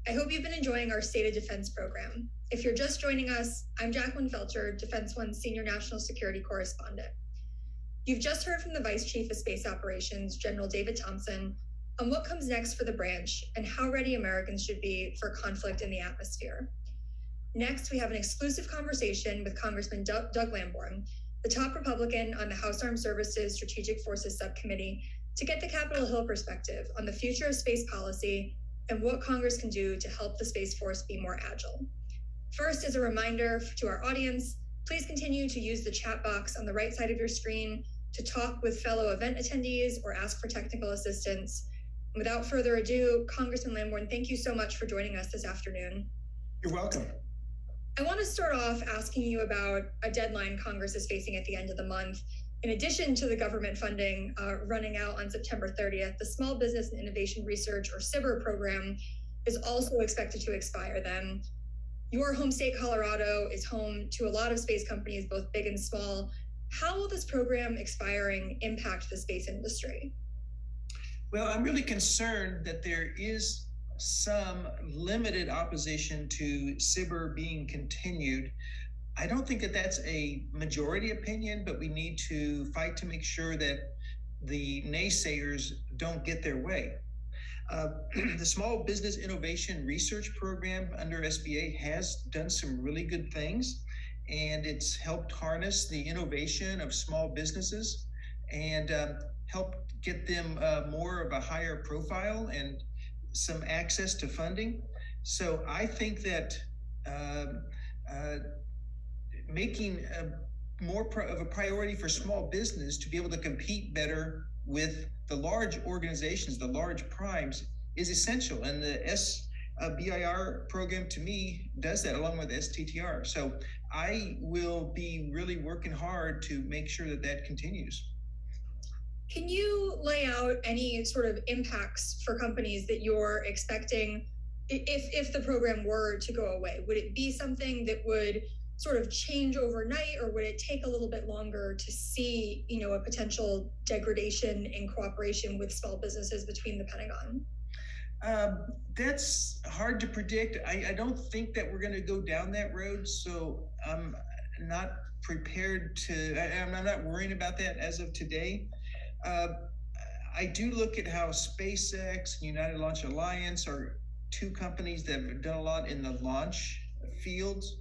I hope you've been enjoying our State of Defense program. If you're just joining us, I'm Jacqueline Feldscher, Defense One's Senior National Security Correspondent. You've just heard from the Vice Chief of Space Operations, General David Thompson, on what comes next for the branch and how ready Americans should be for conflict in the atmosphere. Next, we have an exclusive conversation with Congressman Doug Lamborn, the top Republican on the House Armed Services Strategic Forces Subcommittee, to get the Capitol Hill perspective on the future of space policy and what Congress can do to help the Space Force be more agile. First, as a reminder to our audience, please continue to use the chat box on the right side of your screen to talk with fellow event attendees or ask for technical assistance. Without further ado, Congressman Lamborn, thank you so much for joining us this afternoon. You're welcome. I want to start off asking you about a deadline Congress is facing at the end of the month. In addition to the government funding running out on September 30th, the Small Business and Innovation Research, or SBIR program, is also expected to expire then. Your home state, Colorado, is home to a lot of space companies, both big and small. How will this program expiring impact the space industry? Well, I'm really concerned that there is some limited opposition to SBIR being continued. I don't think that that's a majority opinion, but we need to fight to make sure that the naysayers don't get their way. The Small Business Innovation Research Program under SBA has done some really good things, and it's helped harness the innovation of small businesses and help get them more of a higher profile and some access to funding. So I think that making more of a priority for small business to be able to compete better with the large organizations, the large primes, is essential. And the SBIR program, to me, does that along with STTR. So I will be really working hard to make sure that that continues. Can you lay out any sort of impacts for companies that you're expecting if the program were to go away? Would it be something that would sort of change overnight, or would it take a little bit longer to see, a potential degradation in cooperation with small businesses between the Pentagon? That's hard to predict. I don't think that we're going to go down that road, so I'm not prepared to, I'm not worrying about that as of today. I do look at how SpaceX and United Launch Alliance are two companies that have done a lot in the launch fields.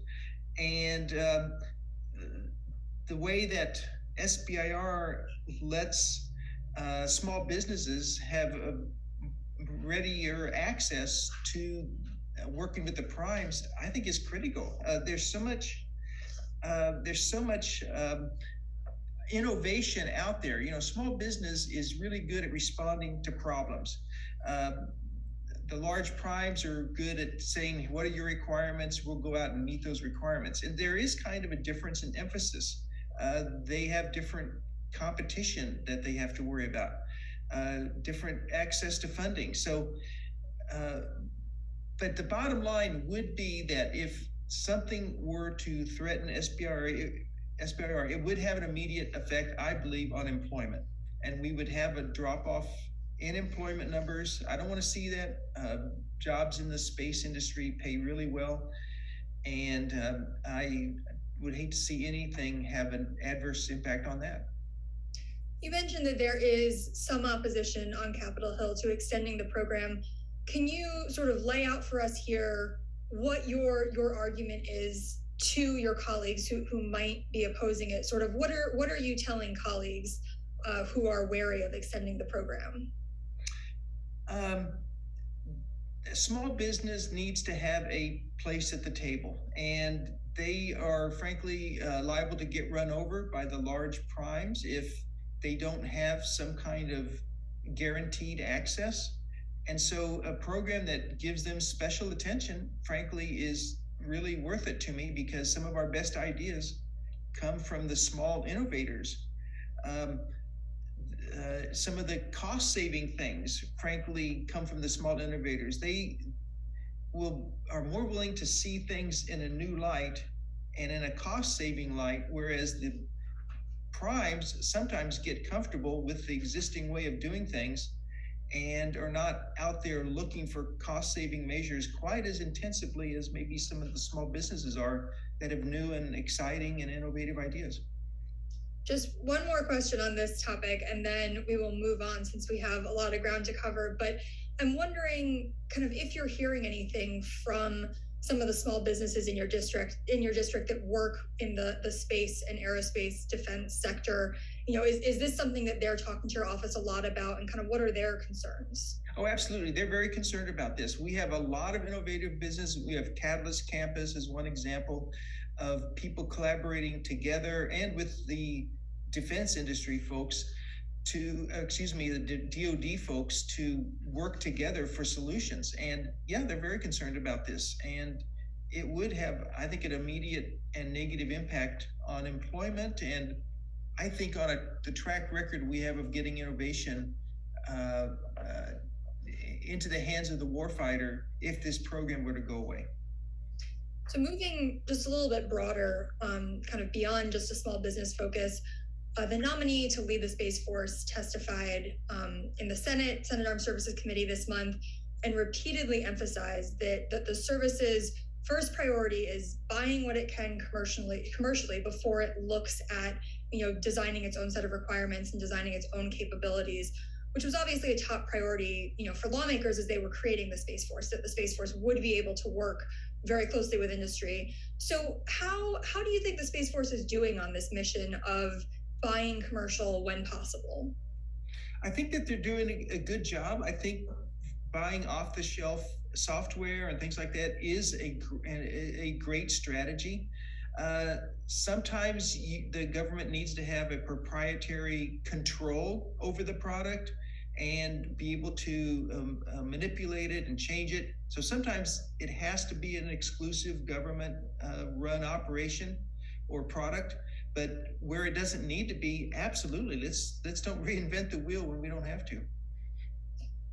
And the way that SBIR lets small businesses have readier access to working with the primes, I think is critical. There's so much innovation out there. Small business is really good at responding to problems. The large primes are good at saying, what are your requirements? We'll go out and meet those requirements. And there is kind of a difference in emphasis. They have different competition that they have to worry about, different access to funding. So, but the bottom line would be that if something were to threaten SBIR, it would have an immediate effect, I believe, on employment. And we would have a drop-off in employment numbers. I don't want to see that. Jobs in the space industry pay really well. And I would hate to see anything have an adverse impact on that. You mentioned that there is some opposition on Capitol Hill to extending the program. Can you sort of lay out for us here what your argument is to your colleagues who might be opposing it? Sort of what are you telling colleagues who are wary of extending the program? Small business needs to have a place at the table, and they are frankly liable to get run over by the large primes if they don't have some kind of guaranteed access. And so a program that gives them special attention, frankly, is really worth it to me, because some of our best ideas come from the small innovators. Some of the cost-saving things, frankly, come from the small innovators. They are more willing to see things in a new light and in a cost-saving light, whereas the primes sometimes get comfortable with the existing way of doing things and are not out there looking for cost-saving measures quite as intensively as maybe some of the small businesses are that have new and exciting and innovative ideas. Just one more question on this topic, and then we will move on since we have a lot of ground to cover. But I'm wondering kind of if you're hearing anything from some of the small businesses in your district that work in the space and aerospace defense sector. Is this something that they're talking to your office a lot about, and kind of what are their concerns? Oh, absolutely. They're very concerned about this. We have a lot of innovative business. We have Catalyst Campus as one example of people collaborating together and with the defense industry folks the DoD folks to work together for solutions. And yeah, they're very concerned about this. And it would have, I think, an immediate and negative impact on employment. And I think on the track record we have of getting innovation into the hands of the warfighter if this program were to go away. So moving just a little bit broader, kind of beyond just a small business focus, the nominee to lead the Space Force testified in the Senate Armed Services Committee this month and repeatedly emphasized that the service's first priority is buying what it can commercially before it looks at designing its own set of requirements and designing its own capabilities, which was obviously a top priority for lawmakers as they were creating the Space Force, that the Space Force would be able to work very closely with industry. So how do you think the Space Force is doing on this mission of buying commercial when possible? I think that they're doing a good job. I think buying off-the-shelf software and things like that is a great strategy. Sometimes the government needs to have a proprietary control over the product and be able to manipulate it and change it. So sometimes it has to be an exclusive government run operation or product. But where it doesn't need to be, absolutely, let's don't reinvent the wheel when we don't have to.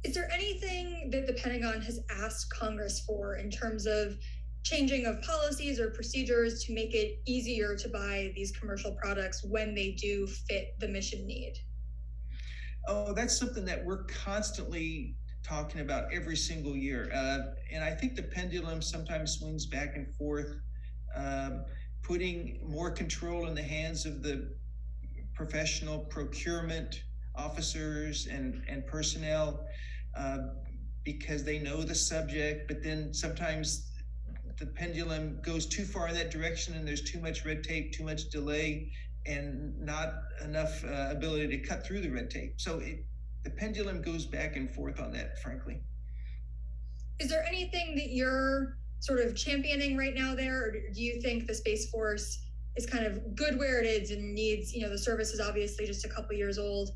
Is there anything that the Pentagon has asked Congress for in terms of changing of policies or procedures to make it easier to buy these commercial products when they do fit the mission need? Oh, that's something that we're constantly talking about every single year. And I think the pendulum sometimes swings back and forth. Putting more control in the hands of the professional procurement officers and personnel because they know the subject, but then sometimes the pendulum goes too far in that direction and there's too much red tape, too much delay, and not enough ability to cut through the red tape. So the pendulum goes back and forth on that, frankly. Is there anything that you're sort of championing right now there, or do you think the Space Force is kind of good where it is and needs, the service is obviously just a couple years old,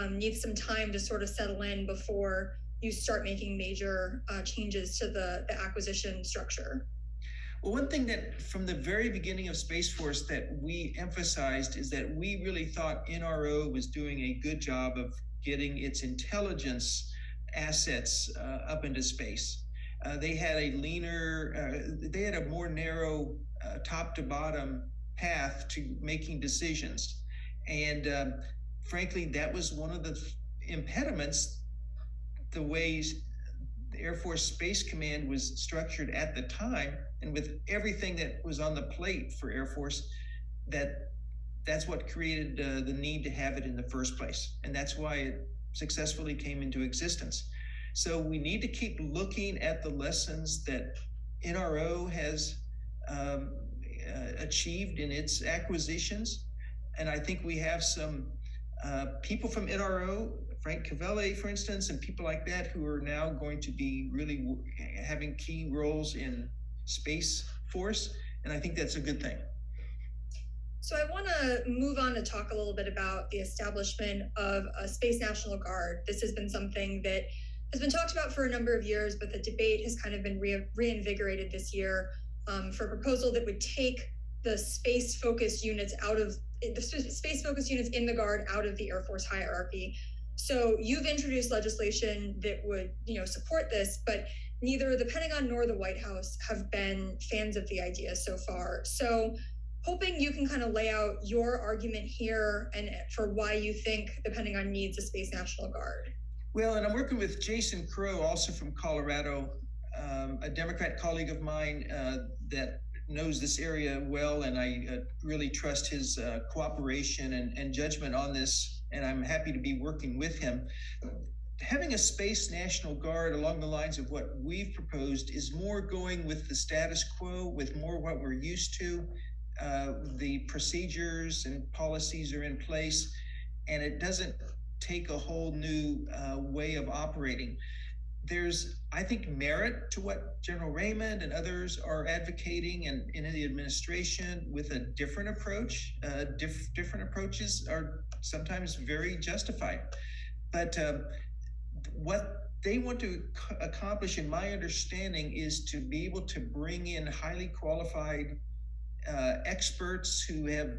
needs some time to sort of settle in before you start making major changes to the acquisition structure? Well, one thing that from the very beginning of Space Force that we emphasized is that we really thought NRO was doing a good job of getting its intelligence assets up into space. They had a more narrow top to bottom path to making decisions. And frankly, that was one of the impediments, the ways the Air Force Space Command was structured at the time, and with everything that was on the plate for Air Force, that's what created the need to have it in the first place. And that's why it successfully came into existence. So we need to keep looking at the lessons that NRO has achieved in its acquisitions. And I think we have some people from NRO, Frank Cavelle, for instance, and people like that who are now going to be really having key roles in Space Force. And I think that's a good thing. So I want to move on to talk a little bit about the establishment of a Space National Guard. This has been something that has been talked about for a number of years, but the debate has kind of been reinvigorated this year for a proposal that would take the space-focused units in the Guard out of the Air Force hierarchy. So you've introduced legislation that would, support this, but neither the Pentagon nor the White House have been fans of the idea so far. So hoping you can kind of lay out your argument here and for why you think the Pentagon needs a Space National Guard. Well, and I'm working with Jason Crow, also from Colorado, a Democrat colleague of mine that knows this area well, and I really trust his cooperation and judgment on this, and I'm happy to be working with him. Having a space National Guard along the lines of what we've proposed is more going with the status quo, with more what we're used to. The procedures and policies are in place, and it doesn't take a whole new way of operating. There's, I think, merit to what General Raymond and others are advocating, and in the administration with a different approach. Different approaches are sometimes very justified, but what they want to accomplish, in my understanding, is to be able to bring in highly qualified experts who have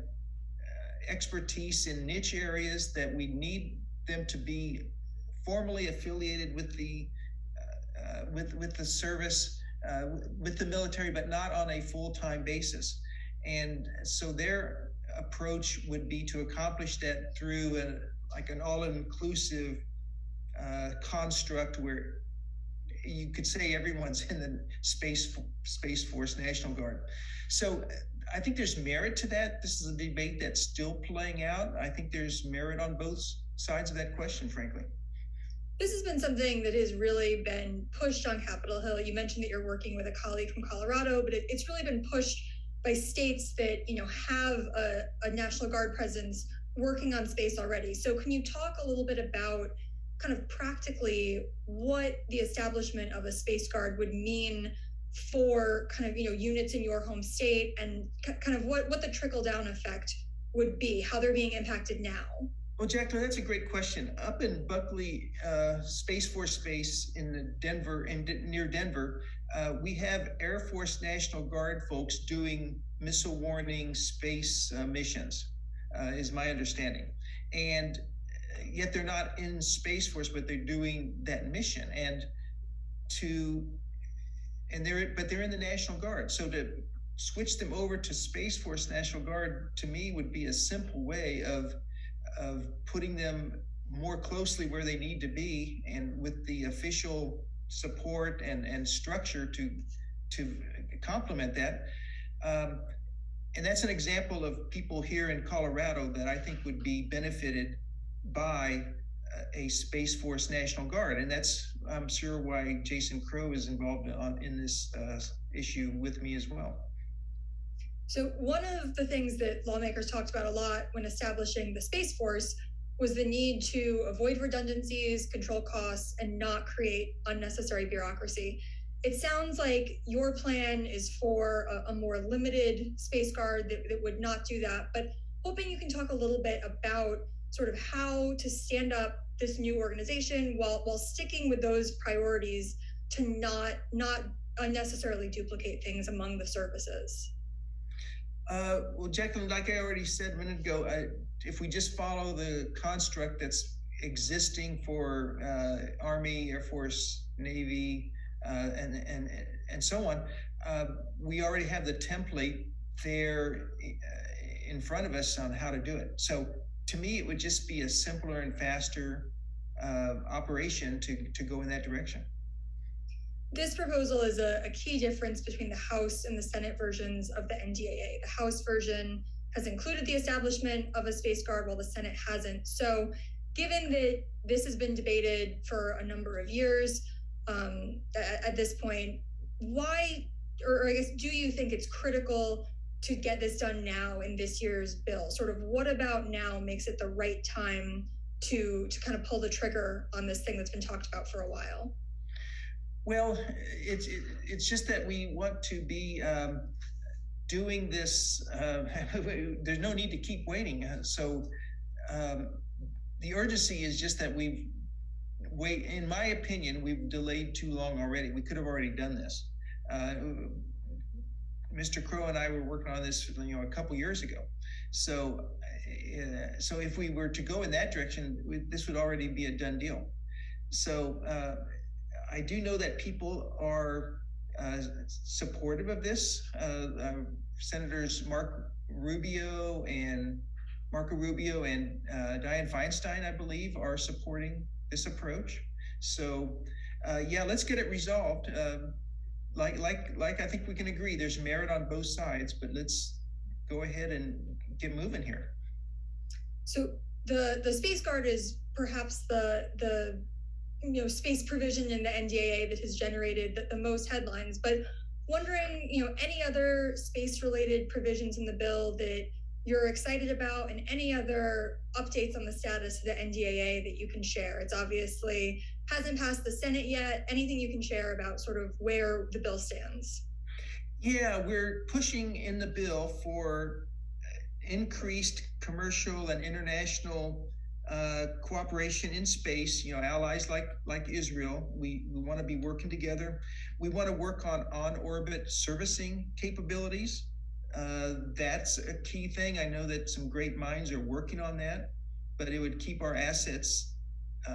expertise in niche areas that we need them to be formally affiliated with the service, with the military, but not on a full-time basis. And so their approach would be to accomplish that through an all-inclusive construct where you could say everyone's in the Space Force National Guard. So I think there's merit to that. This is a debate that's still playing out. I think there's merit on both sides of that question, frankly. This has been something that has really been pushed on Capitol Hill. You mentioned that you're working with a colleague from Colorado, but it's really been pushed by states that, have a National Guard presence working on space already. So can you talk a little bit about kind of practically what the establishment of a Space Guard would mean for kind of, units in your home state, and kind of what the trickle down effect would be, how they're being impacted now? Well, Jacqueline, that's a great question. Up in Buckley Space Force Base in near Denver, we have Air Force National Guard folks doing missile warning space missions, is my understanding. And yet they're not in Space Force, but they're doing that mission. But they're in the National Guard. So to switch them over to Space Force National Guard, to me, would be a simple way of putting them more closely where they need to be, and with the official support and structure to complement that. And that's an example of people here in Colorado that I think would be benefited by a Space Force National Guard. And that's, I'm sure, why Jason Crow is involved in this issue with me as well. So one of the things that lawmakers talked about a lot when establishing the Space Force was the need to avoid redundancies, control costs, and not create unnecessary bureaucracy. It sounds like your plan is for a more limited Space Guard that would not do that, but hoping you can talk a little bit about sort of how to stand up this new organization while sticking with those priorities to not unnecessarily duplicate things among the services. Well, Jacqueline, like I already said a minute ago, if we just follow the construct that's existing for Army, Air Force, Navy, and so on, we already have the template there in front of us on how to do it. So to me, it would just be a simpler and faster operation to go in that direction. This proposal is a key difference between the House and the Senate versions of the NDAA. The House version has included the establishment of a Space Guard, while the Senate hasn't. So given that this has been debated for a number of years at this point, why, or I guess, do you think it's critical to get this done now in this year's bill? Sort of what about now makes it the right time to kind of pull the trigger on this thing that's been talked about for a while? Well, it's just that we want to be doing this. There's no need to keep waiting. So the urgency is just that in my opinion, we've delayed too long already. We could have already done this. Mr. Crow and I were working on this, a couple years ago. So if we were to go in that direction, this would already be a done deal. So I do know that people are supportive of this. Senators Marco Rubio and Dianne Feinstein, I believe, are supporting this approach. So yeah, let's get it resolved. Like I think we can agree there's merit on both sides, but let's go ahead and get moving here. So the Space Guard is perhaps the space provision in the NDAA that has generated the most headlines, but wondering, any other space related provisions in the bill that you're excited about, and any other updates on the status of the NDAA that you can share. It's obviously hasn't passed the Senate yet. Anything you can share about sort of where the bill stands? Yeah, we're pushing in the bill for increased commercial and international cooperation in space. Allies like Israel, we want to be working together. We want to work on on-orbit servicing capabilities. That's a key thing. I know that some great minds are working on that, but it would keep our assets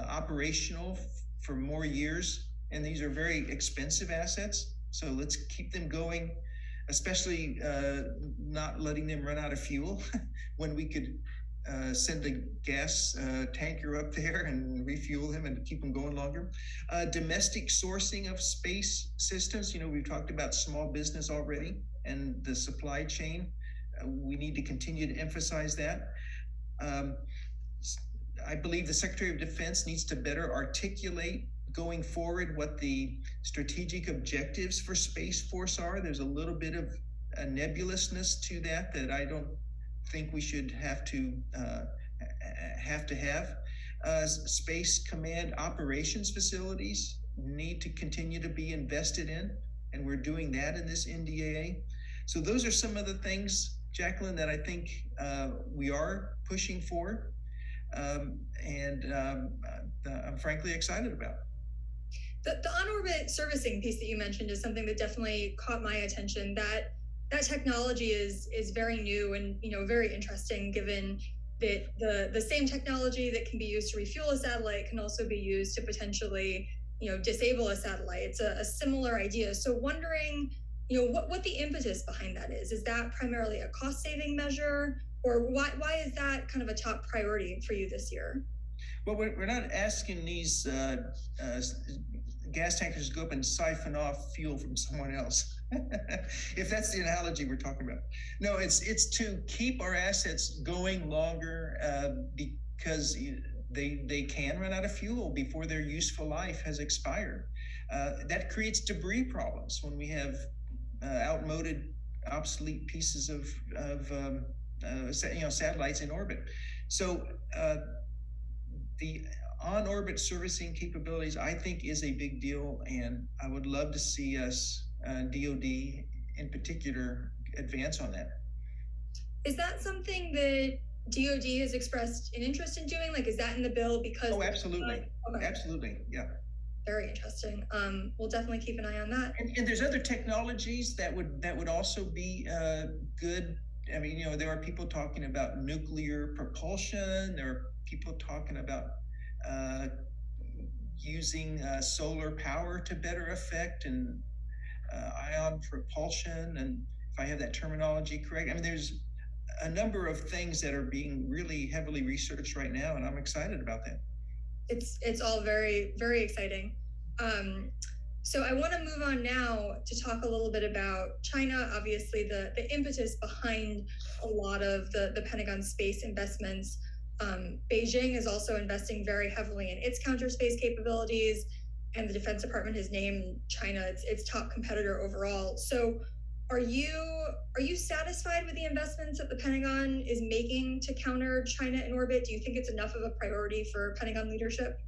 operational for more years. And these are very expensive assets. So let's keep them going, especially not letting them run out of fuel when we could send a gas tanker up there and refuel them and keep them going longer. Domestic sourcing of space systems. We've talked about small business already and the supply chain. We need to continue to emphasize that. I believe the Secretary of Defense needs to better articulate going forward what the strategic objectives for Space Force are. There's a little bit of a nebulousness to that I don't think we should have to have. Space Command operations facilities need to continue to be invested in, and we're doing that in this NDAA. So those are some of the things, Jacqueline, that I think we are pushing for, and I'm frankly excited about. The on-orbit servicing piece that you mentioned is something that definitely caught my attention. That technology is very new and very interesting, given that the same technology that can be used to refuel a satellite can also be used to potentially disable a satellite. It's a similar idea. So wondering what the impetus behind that is. Is that primarily a cost-saving measure, or why is that kind of a top priority for you this year? Well, we're not asking these gas tankers to go up and siphon off fuel from someone else. If that's the analogy we're talking about. No, it's to keep our assets going longer because they can run out of fuel before their useful life has expired. That creates debris problems when we have outmoded, obsolete pieces of satellites in orbit. So the on-orbit servicing capabilities, I think, is a big deal, and I would love to see us, DOD in particular, advance on that. Is that something that DOD has expressed an interest in doing? Like, is that in the bill? Because absolutely, okay. Absolutely, yeah. Very interesting. We'll definitely keep an eye on that. And there's other technologies that would also be good. I mean, there are people talking about nuclear propulsion. There are people talking about using solar power to better effect, and ion propulsion. And if I have that terminology correct, I mean, there's a number of things that are being really heavily researched right now, and I'm excited about that. It's all very, very exciting. So I want to move on now to talk a little bit about China. Obviously, the impetus behind a lot of the Pentagon space investments. Beijing is also investing very heavily in its counter space capabilities, and the Defense Department has named China its top competitor overall. So are you satisfied with the investments that the Pentagon is making to counter China in orbit? Do you think it's enough of a priority for Pentagon leadership?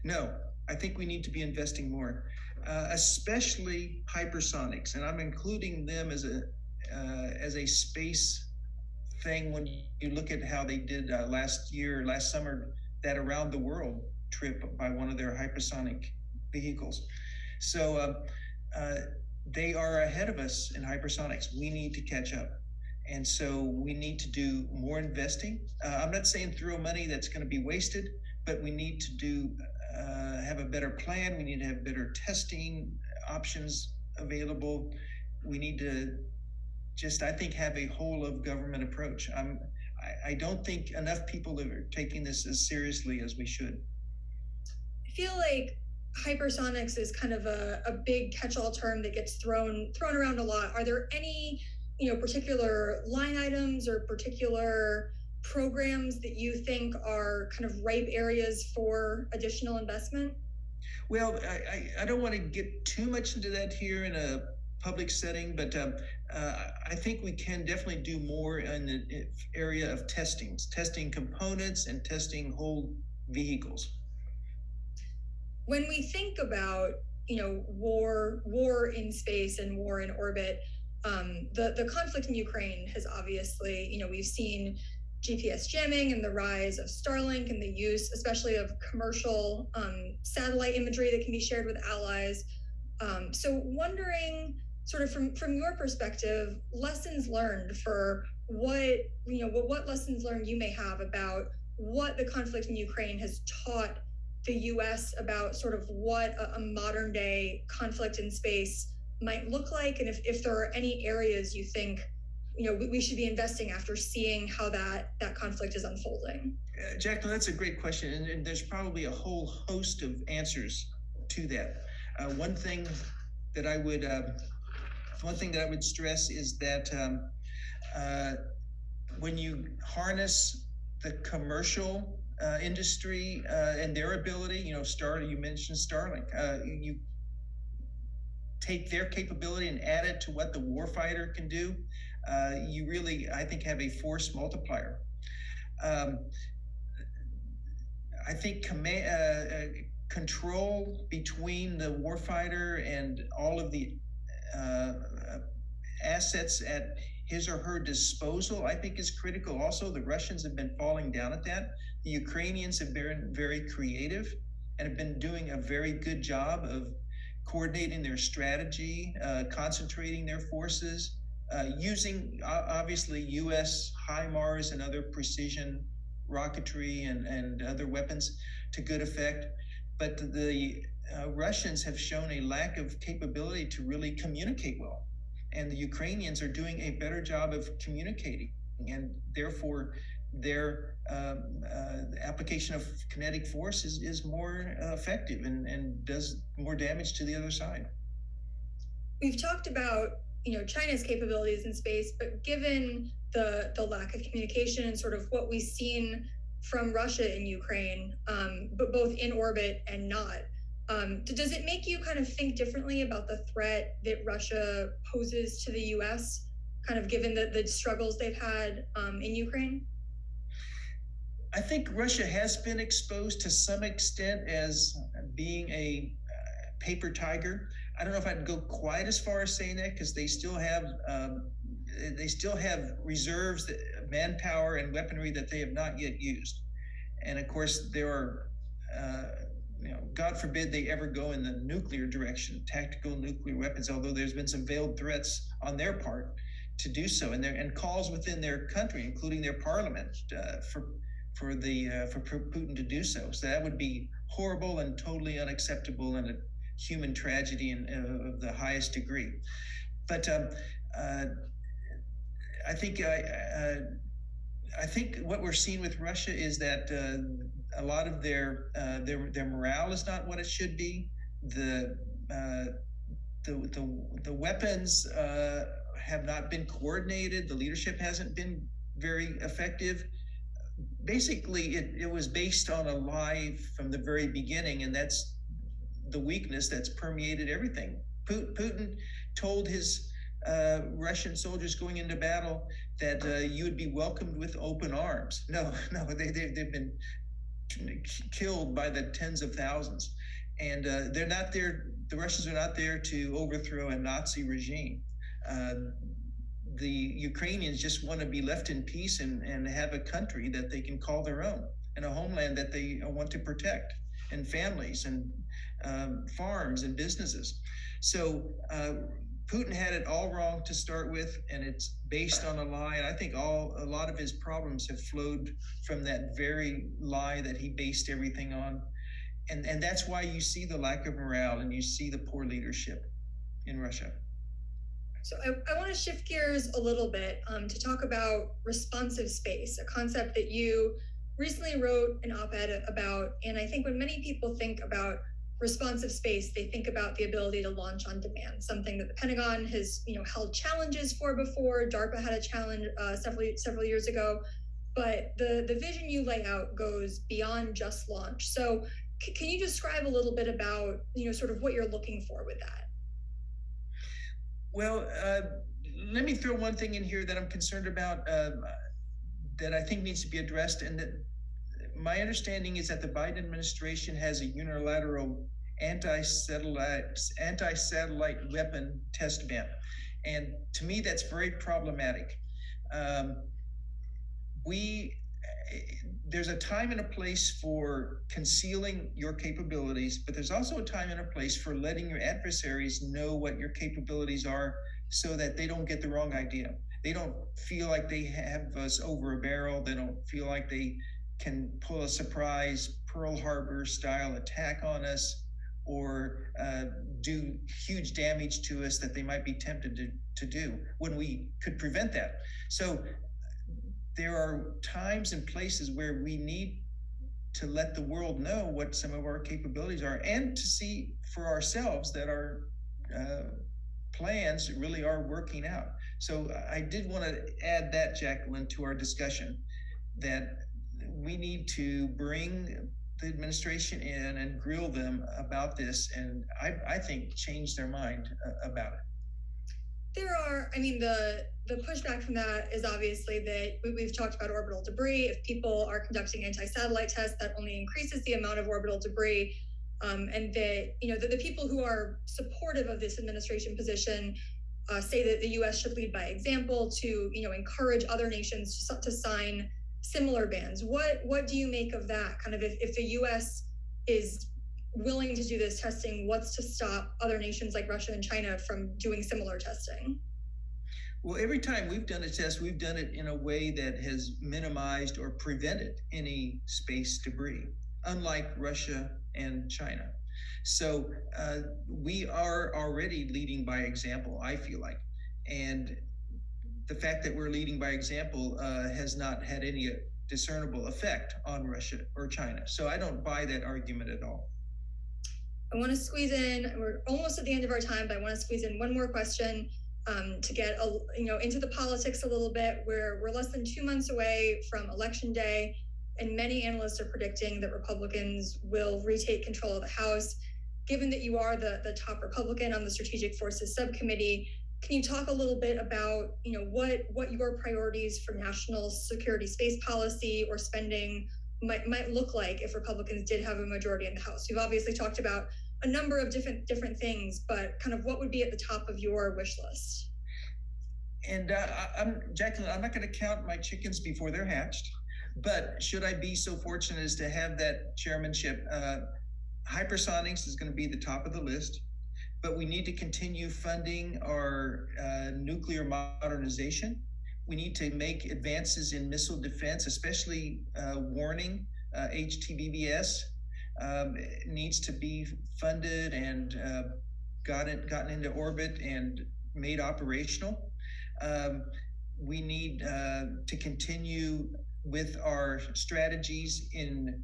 No, I think we need to be investing more, especially hypersonics, and I'm including them as a space thing. When you look at how they did last summer, that around the world trip by one of their hypersonic vehicles. So they are ahead of us in hypersonics. We need to catch up. And so we need to do more investing. I'm not saying throw money that's going to be wasted, but we need to have a better plan. We need to have better testing options available. We need to just, I think, have a whole of government approach. I don't think enough people are taking this as seriously as we should. feel like hypersonics is kind of a big catch-all term that gets thrown around a lot. Are there any, particular line items or particular programs that you think are kind of ripe areas for additional investment? Well, I don't want to get too much into that here in a public setting, but I think we can definitely do more in the area of testing components and testing whole vehicles. When we think about, war in space and war in orbit, the conflict in Ukraine has obviously, we've seen GPS jamming and the rise of Starlink and the use, especially of commercial satellite imagery that can be shared with allies. So wondering, sort of from your perspective, lessons learned for what lessons learned you may have about what the conflict in Ukraine has taught the U.S. about sort of what a modern day conflict in space might look like, and if there are any areas you think we should be investing after seeing how that conflict is unfolding. Jacqueline, that's a great question, and there's probably a whole host of answers to that. One thing that I would stress is that when you harness the commercial industry and their ability, you mentioned Starlink, you take their capability and add it to what the warfighter can do, you really, I think, have a force multiplier. I think control between the warfighter and all of the assets at his or her disposal, I think, is critical. Also, the Russians have been falling down at that. The Ukrainians have been very creative and have been doing a very good job of coordinating their strategy, concentrating their forces, using obviously U.S. HIMARS and other precision rocketry and other weapons to good effect. But the Russians have shown a lack of capability to really communicate well. And the Ukrainians are doing a better job of communicating, and therefore their application of kinetic force is more effective and does more damage to the other side. We've talked about China's capabilities in space, but given the lack of communication and sort of what we've seen from Russia in Ukraine, but both in orbit and not, does it make you kind of think differently about the threat that Russia poses to the U.S., kind of given the struggles they've had in Ukraine? I think Russia has been exposed to some extent as being a paper tiger. I don't know if I'd go quite as far as saying that, because they still have reserves, manpower, and weaponry that they have not yet used. And of course, there are, God forbid they ever go in the nuclear direction, tactical nuclear weapons, although there's been some veiled threats on their part to do so, and calls within their country, including their parliament, for Putin to do so. So that would be horrible and totally unacceptable and a human tragedy of the highest degree. But I think what we're seeing with Russia is that a lot of their morale is not what it should be. The weapons have not been coordinated. The leadership hasn't been very effective. Basically, it was based on a lie from the very beginning, and that's the weakness that's permeated everything. Putin told his Russian soldiers going into battle that you would be welcomed with open arms. No, they've been killed by the tens of thousands, and they're not there. The Russians are not there to overthrow a Nazi regime. The Ukrainians just want to be left in peace and have a country that they can call their own, and a homeland that they want to protect, and families and farms and businesses. So Putin had it all wrong to start with, and it's based on a lie. And I think a lot of his problems have flowed from that very lie that he based everything on. And that's why you see the lack of morale and you see the poor leadership in Russia. So I want to shift gears a little bit to talk about responsive space, a concept that you recently wrote an op-ed about, and I think when many people think about responsive space, they think about the ability to launch on demand, something that the Pentagon has, held challenges for before. DARPA had a challenge several years ago, but the vision you lay out goes beyond just launch. So can you describe a little bit about, sort of what you're looking for with that? Well, let me throw one thing in here that I'm concerned about that I think needs to be addressed, and that my understanding is that the Biden administration has a unilateral anti-satellite weapon test ban. And to me, that's very problematic. There's a time and a place for concealing your capabilities, but there's also a time and a place for letting your adversaries know what your capabilities are so that they don't get the wrong idea. They don't feel like they have us over a barrel. They don't feel like they can pull a surprise Pearl Harbor style attack on us or do huge damage to us that they might be tempted to do when we could prevent that. So there are times and places where we need to let the world know what some of our capabilities are, and to see for ourselves that our plans really are working out. So I did want to add that, Jacqueline, to our discussion, that we need to bring the administration in and grill them about this, and I think change their mind about it. There are, the pushback from that is obviously that we've talked about orbital debris. If people are conducting anti-satellite tests, that only increases the amount of orbital debris. And that, the people who are supportive of this administration position say that the U.S. should lead by example to, encourage other nations to sign similar bans. What do you make of that? Kind of if the U.S. is willing to do this testing, what's to stop other nations like Russia and China from doing similar testing? Well, every time we've done a test, we've done it in a way that has minimized or prevented any space debris, unlike Russia and China. So we are already leading by example, I feel like. And the fact that we're leading by example has not had any discernible effect on Russia or China. So I don't buy that argument at all. I want to squeeze in, we're almost at the end of our time, but I want to squeeze in one more question to get into the politics a little bit. We're less than 2 months away from Election Day, and many analysts are predicting that Republicans will retake control of the House. Given that you are the top Republican on the Strategic Forces Subcommittee, can you talk a little bit about what your priorities for national security space policy or spending might look like if Republicans did have a majority in the House? We've obviously talked about a number of different things, but kind of what would be at the top of your wish list? And Jacqueline, I'm not going to count my chickens before they're hatched, but should I be so fortunate as to have that chairmanship, hypersonics is going to be the top of the list, but we need to continue funding our nuclear modernization. We need to make advances in missile defense, especially warning. HTBBS needs to be funded and gotten into orbit and made operational. We need to continue with our strategies in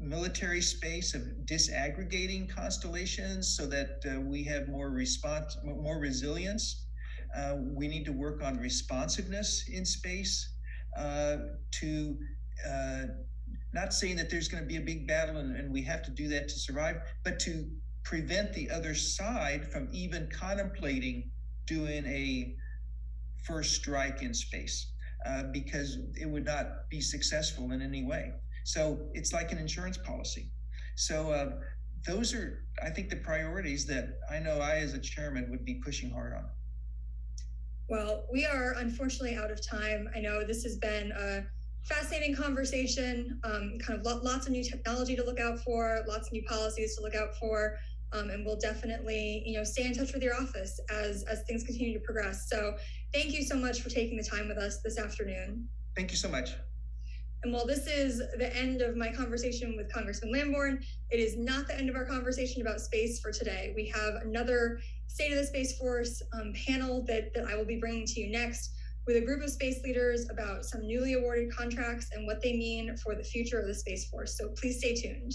military space of disaggregating constellations so that we have more resilience. We need to work on responsiveness in space to not saying that there's going to be a big battle and we have to do that to survive, but to prevent the other side from even contemplating doing a first strike in space because it would not be successful in any way. So it's like an insurance policy. So those are, I think, the priorities that I know I, as a chairman, would be pushing hard on. Well, we are unfortunately out of time. I know this has been a fascinating conversation, kind of lots of new technology to look out for, lots of new policies to look out for, and we'll definitely, stay in touch with your office as things continue to progress. So thank you so much for taking the time with us this afternoon. Thank you so much. And while this is the end of my conversation with Congressman Lamborn, it is not the end of our conversation about space for today. We have another State of the Space Force panel that I will be bringing to you next. with a group of space leaders about some newly awarded contracts and what they mean for the future of the Space Force. So please stay tuned.